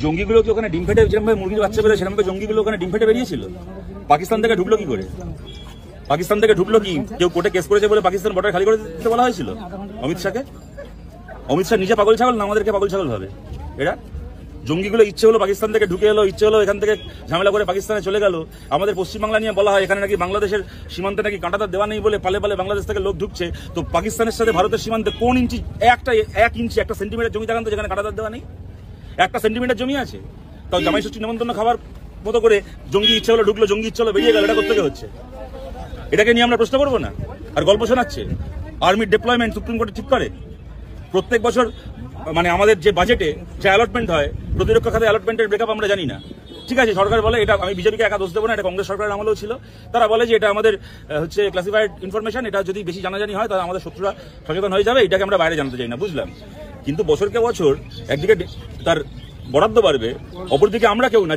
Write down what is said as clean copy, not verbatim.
জঙ্গিগুলো কি ওখানে ডিম ফেটে যেরকম মুরগির বাচ্চা বেরোয় সেরকম জঙ্গিগুলো ওখানে ডিম ফেটে বেরিয়েছিল? পাকিস্তান থেকে ঢুকলো কি করে? পাকিস্তান থেকে ঢুকলো কি কেউ কোর্টে কেস করেছে বলে পাকিস্তান বর্ডার খালি করে দিতে বলা হয়েছিল অমিত শাহকে? অমিত শাহ নিজে পাগল ছাগল না আমাদেরকে পাগল ছাগল ভাবে? এরা জঙ্গিগুলো ইচ্ছে হলো পাকিস্তান থেকে ঢুকে এলো, ইচ্ছে হলো এখান থেকে ঝামেলা করে পাকিস্তানে চলে গেল। আমাদের পশ্চিমবাংলা নিয়ে বলা হয় এখানে নাকি বাংলাদেশের সীমান্তে নাকি কাঁটাতার দেওয়া নেই বলে পালে পালে বাংলাদেশ থেকে লোক ঢুকছে। তো পাকিস্তানের সাথে ভারতের সীমান্তে কোন ইঞ্চি এক ইঞ্চি একটা সেন্টিমিটার জমি দেখান তো যেখানে কাঁটাতার দেওয়া নেই? একটা সেন্টিমিটার জমি আছে, তাও জামাই ষষ্ঠী নেমন্তন্ন খাবার মতো করে জঙ্গি ইচ্ছে হলো ঢুকলো, জঙ্গি ইচ্ছে হলো বেরিয়ে গেল। এটা কোথেকে হচ্ছে? এটাকে নিয়ে আমরা প্রশ্ন করবো না? আর গল্প শোনাচ্ছে আর্মির ডিপ্লয়মেন্ট সুপ্রিম কোর্টে ঠিক করে প্রত্যেক বছর, মানে আমাদের যে বাজেটে যে অ্যালটমেন্ট হয় প্রতিরক্ষা খাতে অ্যালটমেন্টের ব্রেকআপ আমরা জানি না। ঠিক আছে, সরকার বলে এটা, আমি বিজেপিকে একা দোষ দেবো না, এটা কংগ্রেস সরকারের আমলেও ছিল। তারা বলে যে এটা আমাদের হচ্ছে ক্লাসিফাইড ইনফরমেশন, এটা যদি বেশি জানাজানি হয় তাহলে আমাদের শত্রুরা সচেতন হয়ে যাবে, এটাকে আমরা বাইরে জানতে চাই না। বুঝলাম, কিন্তু বছরকে বছর একদিকে তার বরাদ্দ বাড়বে, অপরদিকে আমরা কেউ না